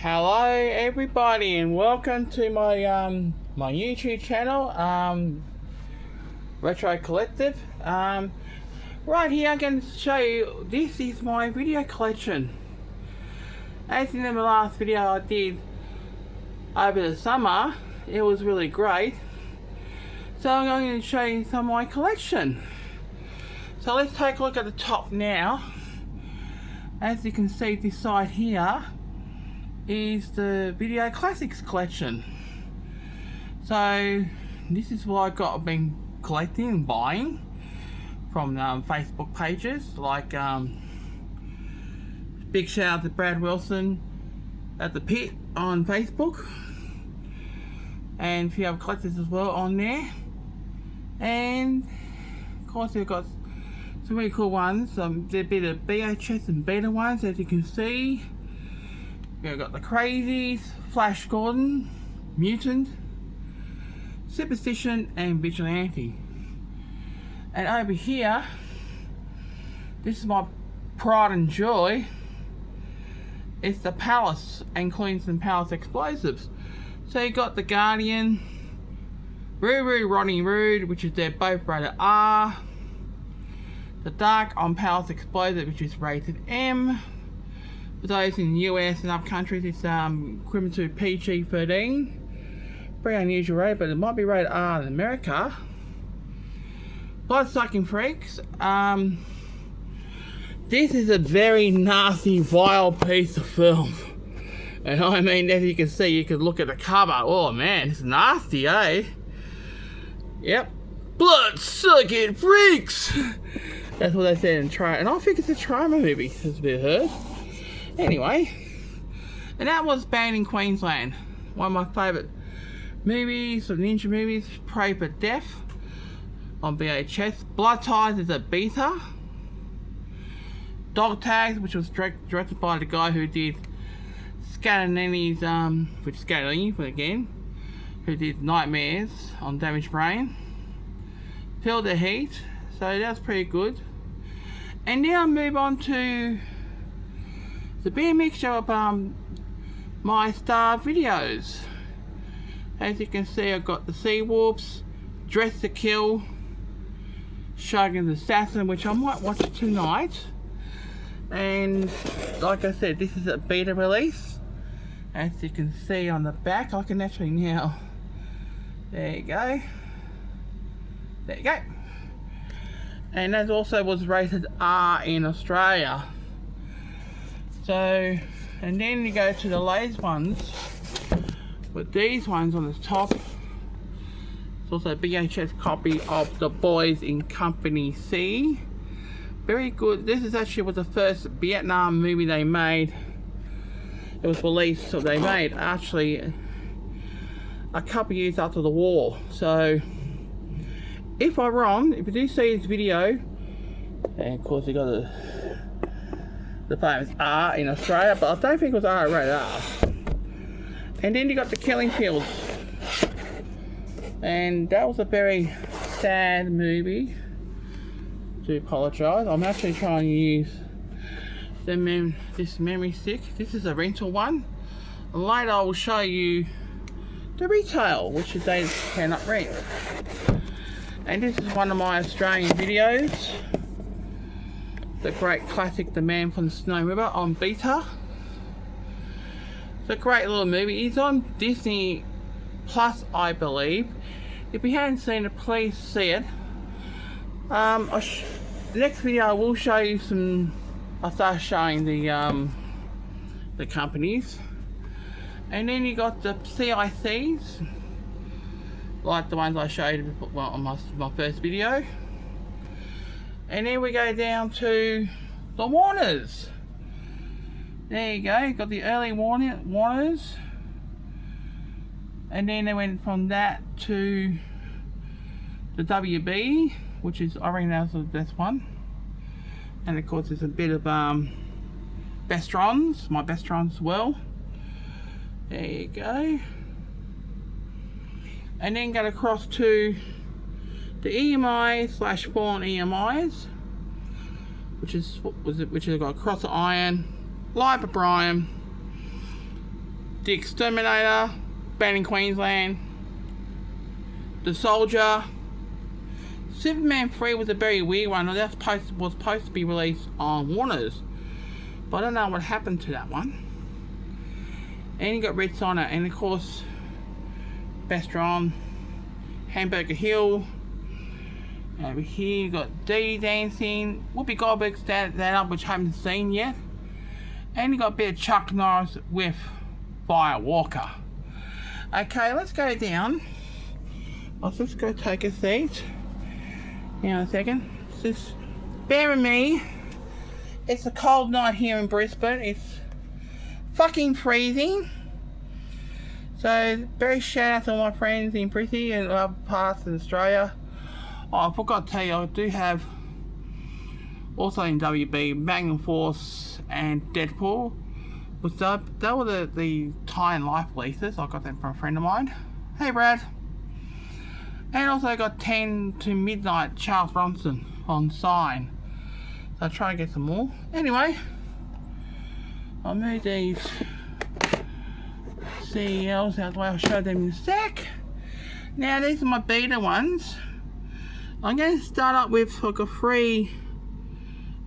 Hello everybody and welcome to my my YouTube channel, Retro Collective. Right here I'm going to show you, this is my video collection. As in the last video I did over the summer, it was really great. So I'm going to show you some of my collection. So let's take a look at the top now. As you can see, this side here is the Video Classics collection. So this is what I've been collecting and buying from Facebook pages like big shout out to Brad Wilson at the Pit on Facebook, and a few other collectors as well on there. And of course we've got some really cool ones. They're a bit of VHS and beta ones, as you can see. We've got the Crazies, Flash Gordon, Mutant, Superstition and Vigilante. And over here, this is my pride and joy. It's the Palace and Queensland Palace Explosives. So you got the Guardian, Ruru, Ronnie Rude, which is they're both rated R. The Dark on Palace Explosive, which is rated M. For those in the US and other countries, it's equivalent to PG-13. Pretty unusual rate, but it might be rated R in America. Blood-sucking freaks. This is a very nasty, vile piece of film. And I mean, as you can see, you can look at the cover. Oh man, it's nasty, eh? Yep. Blood-sucking freaks! That's what they said in the trailer. And I think it's a Troma movie, as we heard. Anyway, and that was banned in Queensland. One of my favourite movies, or ninja movies, Pray for Death on VHS. Blood Ties is a beta. Dog Tags, which was directed by the guy who did Scatolini's, which is Scatolini, but again, who did Nightmares on Damaged Brain. Feel the Heat, so that's pretty good. And now I'll move on to the big mixture of my star videos. As you can see, I've got the Seawolves, Dress to Kill, Shogun's Assassin, which I might watch tonight. And like I said, this is a beta release. As you can see on the back, I can actually now, there you go. There you go. And that also was rated R in Australia. So, and then you go to the latest ones with these ones on the top. It's also a VHS copy of The Boys in Company C. Very good. This is actually was the first Vietnam movie they made. It was released, so they made actually a couple of years after the war. So, if I'm wrong, if you do see this video, and of course you got the famous R in Australia, but I don't think it was R rated R. And then you got the Killing Fields, and that was a very sad movie. I do apologise. I'm actually trying to use this memory stick. This is a rental one. And later I will show you the retail, which they cannot rent. And this is one of my Australian videos. The great classic, The Man from the Snow River on beta. It's a great little movie. It's on Disney Plus, I believe. If you haven't seen it, please see it. The next video I will show you some. I'll start showing the companies. And then you got the CICs, like the ones I showed you on my first video. And then we go down to the Warners. There you go, got the early Warners. And then they went from that to the WB, which is, I reckon that's the best one. And of course there's a bit of Bestrons, my Bestrons as well. There you go. And then go across to the EMI / Fawn EMIs, which is got Cross Iron, Live O'Brien, The Exterminator, banned in Queensland. The Soldier. Superman 3 was a very weird one. That was supposed to be released on Warner's, but I don't know what happened to that one. And you got Red Sonnet, and of course Bestron, Hamburger Hill. Over here you got Dirty Dancing, Whoopi Goldberg's that up, which I haven't seen yet. And you got a bit of Chuck Norris with Firewalker. Okay, let's go down. I'll just go take a seat. Now a second. Just bear with me. It's a cold night here in Brisbane. It's fucking freezing. So very shout out to all my friends in Brisbane and other parts of Australia. Oh, I forgot to tell you, I do have also in WB Magnum Force and Deadpool. That were the Time Life releases. I got them from a friend of mine. Hey Brad. And also I got 10 to Midnight Charles Bronson on Sign. So I'll try and get some more. Anyway, I'll move these CELs out the way. I'll show them in a sec. Now these are my beta ones. I'm going to start up with like a 3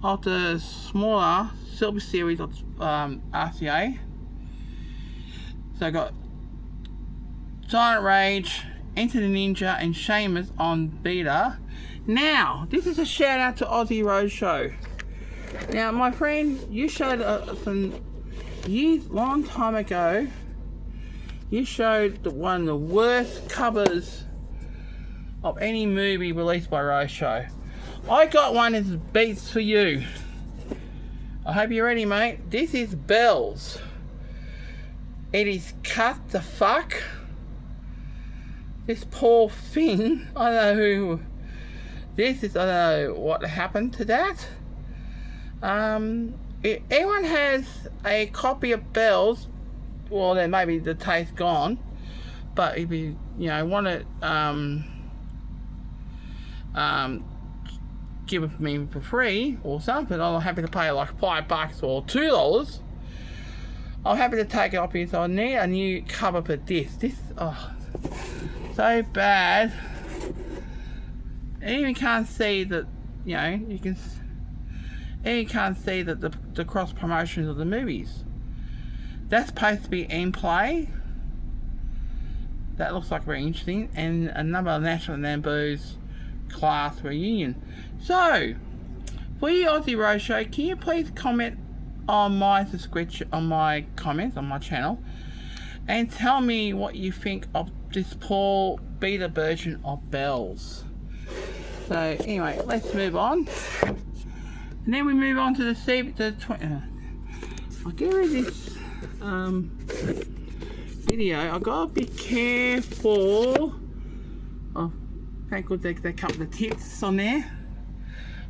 of the smaller Silver Series of RCA. So I got Silent Rage, Enter the Ninja and Sheamus on beta. Now, this is a shout out to Aussie Roadshow. Now, my friend, you showed some years, long time ago, you showed one of the worst covers of any movie released by Roadshow. I got one as beats for you. I hope you're ready, mate. This is Bells. It is cut the fuck. This poor thing, I don't know who this is, I don't know what happened to that. If anyone has a copy of Bells, well then maybe the taste gone, but if you want to give it to me for free or something, I'm happy to pay like $5 or $2. I'm happy to take it off here. So I need a new cover for this. This, oh, so bad. And you can't see that, you can, and you can't see that the cross promotions of the movies. That's supposed to be in play. That looks like very interesting. And a number of National Lamboos class reunion. So, for you Aussie Roadshow, can you please comment on my subscription, on my comments on my channel, and tell me what you think of this poor beta version of Bells. So anyway, let's move on. And then we move on to I'll get rid of this video. I gotta be careful. Oh, thank God they cut the tits on there.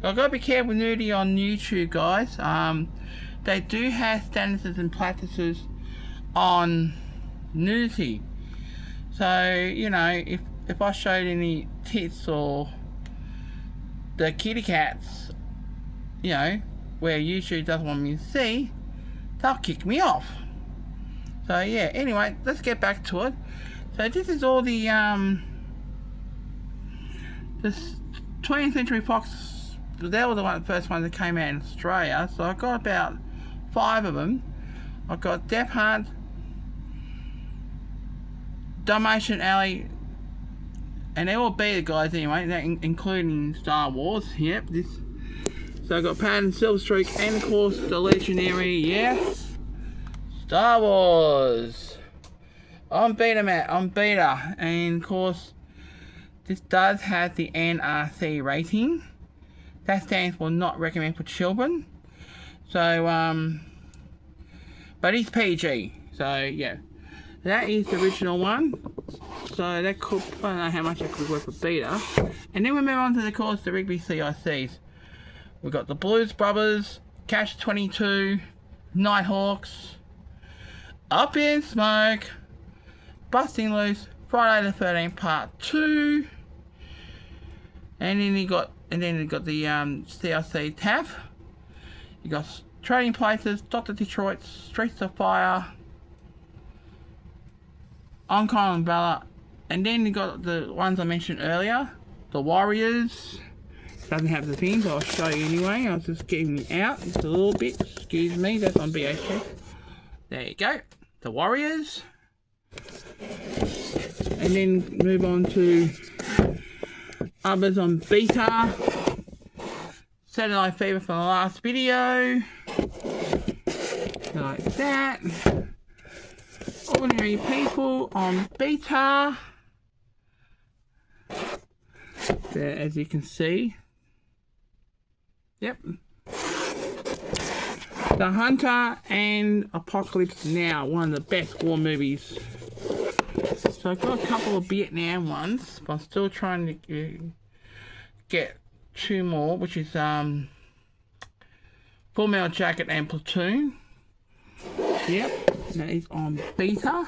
I've got to be careful nudity on YouTube, guys. They do have standards and practices on nudity. So, if I showed any tits or the kitty cats, where YouTube doesn't want me to see, they'll kick me off. So yeah, anyway, let's get back to it. So this is all the this 20th Century Fox, they were the first ones that came out in Australia. So I got about 5 of them. I got Death Hunt, Dalmatian Alley, and they're all beta guys anyway, including Star Wars. Yep, this. So I got Pattern, Silver Streak, and of course the legendary, yes, Star Wars. On beta, Matt, on beta, and of course this does have the NRC rating. That stands for not recommended for children. So but it's PG. So yeah, that is the original one. So that could, I don't know how much that could work for beta. And then we move on to the course, the Rigby CICs. We've got the Blues Brothers, Catch 22, Nighthawks, Up in Smoke, Busting Loose, Friday the 13th Part 2, and then you got the CIC TAF. You got Trading Places, Dr. Detroit, Streets of Fire, Uncommon Umbrella. And then you got the ones I mentioned earlier. The Warriors. Doesn't have the thing, but I'll show you anyway. I was just getting it out just a little bit. Excuse me, that's on VHS. There you go. The Warriors. And then move on to others on beta. Saturday Night Fever from the last video. Like that. Ordinary People on beta. There, as you can see. Yep. The Hunter and Apocalypse Now, one of the best war movies. So I've got a couple of Vietnam ones, but I'm still trying to get 2 more, which is Full Metal Jacket and Platoon. Yep, that is on beta.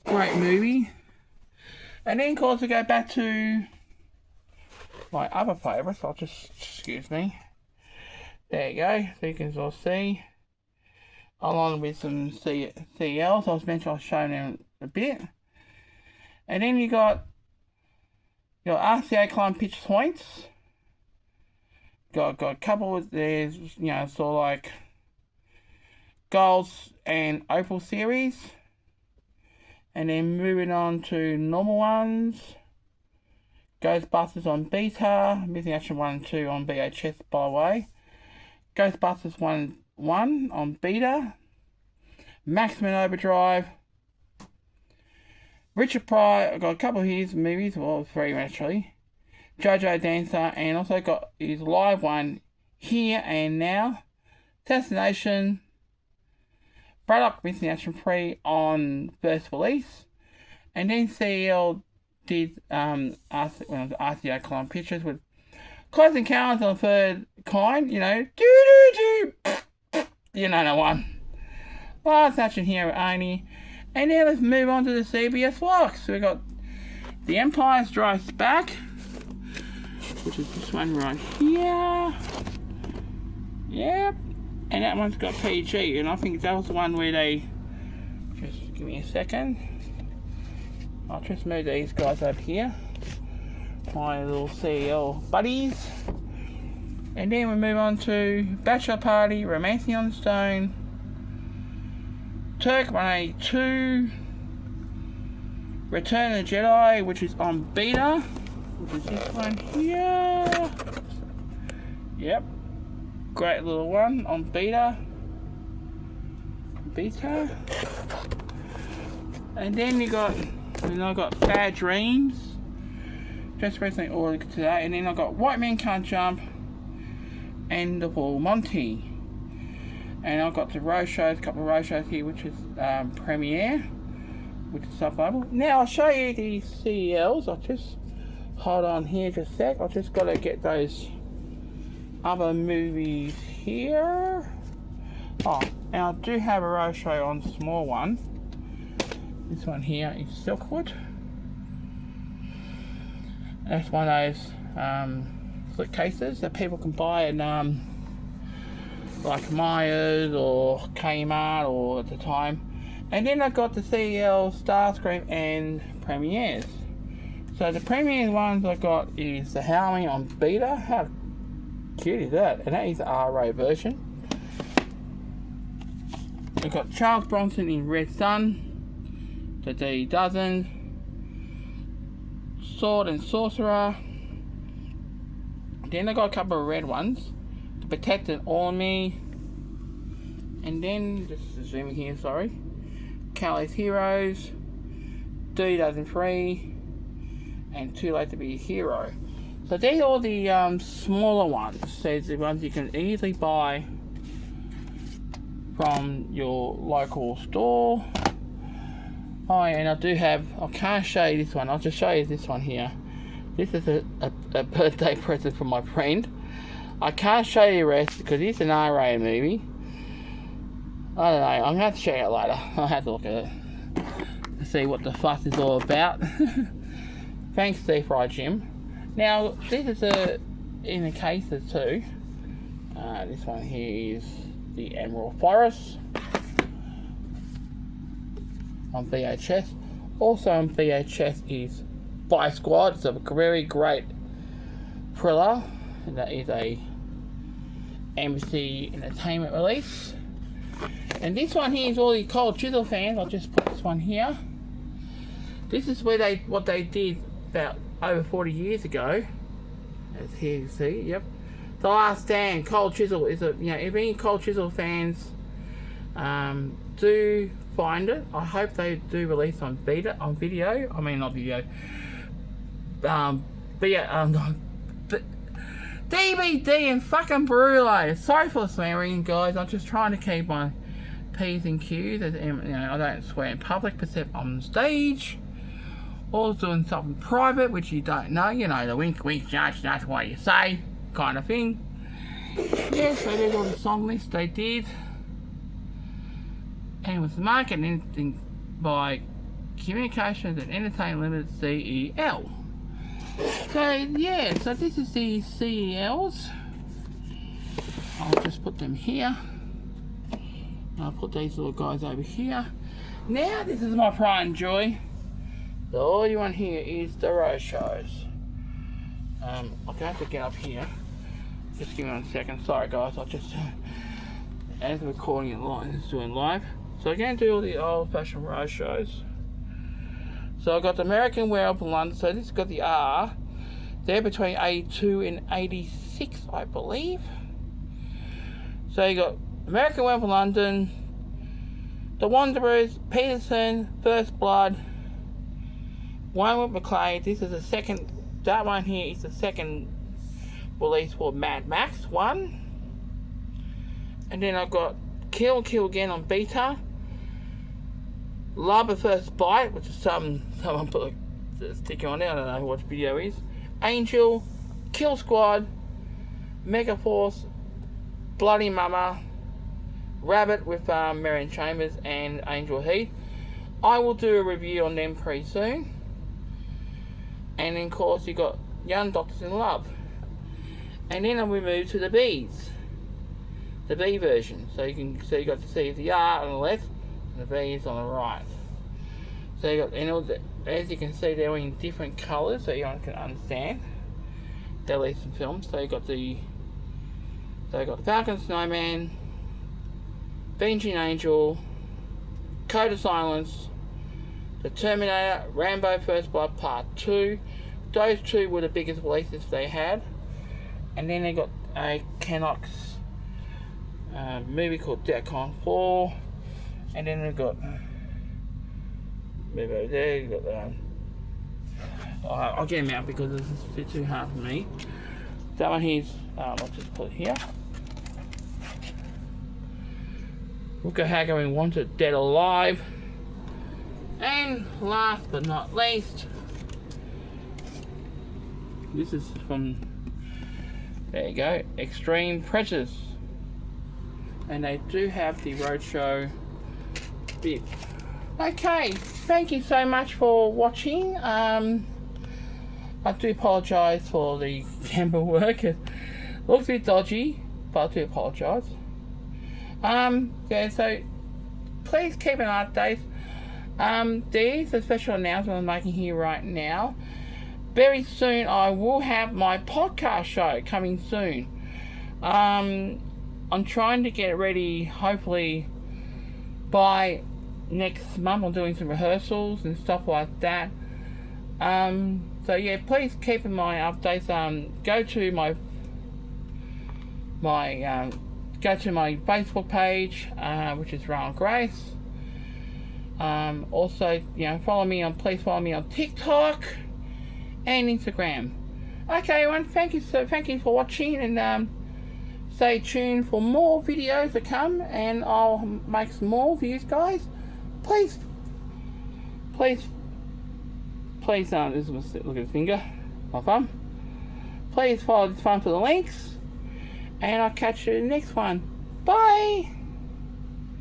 Great movie. And then of course we go back to my other favourites. I'll just, excuse me. There you go, so you can sort of see. Along with some CLs, I was mentioned I'll show them a bit. And then you got your RCA Climb Pitch Points. Got a couple of, there's, you know, sort of like Golds and Opal series. And then moving on to normal ones. Ghostbusters on beta, Missing Action 1 and 2 on VHS by the way. Ghostbusters 1 on beta. Maximum Overdrive. Richard Pryor, I've got a couple of his movies, well 3 actually. JoJo Dancer, and also got his live one, Here and Now. Assassination. Braddock Missing Action 3 on first release. And then CL did RCA Climb Pictures with Close Encounters of the Third Kind, you know, you know that one. Last Action Hero only. And now let's move on to the CBS Fox. So we got The Empire Strikes Back, which is this one right here. Yep. And that one's got PG, and I think that was the one where they, just give me a second. I'll just move these guys up here. My little CL buddies. And then we move on to Bachelor Party, Romancing on the Stone, Turk 182, Return of the Jedi, which is on beta, which is this one here. Yep. Great little one on beta. And then you got, I got Bad Dreams. Just recently ordered today. And then I got White Man Can't Jump and The Full Monty. And I've got the road shows, a couple of road shows here, which is Premiere, which is sub-level. Now I'll show you the CELs. I'll just hold on here just a sec. I've just got to get those other movies here. Oh, and I do have a road show on the small one. This one here is Silkwood. That's one of those slip cases that people can buy in like Myers or Kmart or at the time. And then I got the CEL, Starscream and Premieres. So the Premiere ones I got is the Howling on beta. How cute is that? And that is the R-rated version. We've got Charles Bronson in Red Sun, the D Dozen, Sword and Sorcerer. Then I got a couple of red ones, The Protected Army, and then just zoom here, sorry, Callie's Heroes, D Dozen 3, and Too Late to Be a Hero. So these are all the smaller ones. So the ones you can easily buy from your local store. Oh, and I do have, I can't show you this one, I'll just show you this one here. This is a birthday present from my friend. I can't show you the rest because it's an R-rated movie. I don't know, I'm going to have to show you it later. I'll have to look at it to see what the fuss is all about. Thanks, Deep Fried Jim. Now, this is in the cases too. This one here is the Emerald Forest on VHS. Also on VHS is Vice Squad. It's a very great thriller, and that is a AMC Entertainment release. And this one here is all the Cold Chisel fans. I'll just put this one here. This is where what they did about over 40 years ago. As here you see, yep. The Last Stand. Cold Chisel is a, if any Cold Chisel fans do find it, I hope they do release on video. I mean, not video. DVD and fucking Blu-ray. Sorry for swearing, guys. I'm just trying to keep my P's and Q's. I don't swear in public, except on stage. Or doing something private, which you don't know. The wink, wink, nudge, nudge, what you say, kind of thing. Yeah, so there's all the song list they did. And it was marketed and anything by Communications and Entertainment Limited, CEL. So yeah, so this is the CELs. I'll just put them here. I'll put these little guys over here. Now this is my pride and joy. So all you want here is the road shows. I'm going to have to get up here. Just give me 1 second. Sorry guys, I'll just as the recording is doing live. So I'm going to do all the old fashioned road shows. So I've got the American Werewolf in London. So this has got the R. They're between 82 and 86, I believe. So you got American Werewolf in London, The Wanderers, Peterson, First Blood, One with McClay. This is the second. That one here is the second release for Mad Max 1. And then I've got Kill Again on beta. Love at First Bite, which is someone put a sticker on there. I don't know what the video is. Angel, Kill Squad, Megaforce, Bloody Mama, Rabbit with Marion Chambers and Angel Heath. I will do a review on them pretty soon. And then of course you got Young Doctors in Love. And then we move to the B's. The B version. So you got to see the R on the left and the B is on the right. So you got, as you can see, they're in different colours, so you can understand. They're some films. So you got the Falcon Snowman, Vengeance Angel, Code of Silence, The Terminator, Rambo First Blood Part 2. Those two were the biggest releases they had. And then they got a Canucks movie called Deadcon 4. And then we've got maybe over there, you got I'll get them out because this is a bit too hard for me. That one here's I'll just put it here. Look at how going Wanted, Dead or Alive. And last but not least, this is from, there you go, Extreme Prejudice. And they do have the Roadshow bit. Okay, thank you so much for watching. I do apologise for the camera work. It looks a bit dodgy, but I do apologise. Yeah, so please keep an update. There's a special announcement I'm making here right now. Very soon I will have my podcast show coming soon. I'm trying to get it ready, hopefully by next month. I'm doing some rehearsals and stuff like that. So yeah, please keep in my updates. Go to my Facebook page, which is Ron Grace. Also, please follow me on TikTok and Instagram. Okay, everyone, thank you for watching, and stay tuned for more videos to come, and I'll make some more for you guys. Please, this is look at his finger, my thumb. Please follow this one for the links, and I'll catch you in the next one. Bye.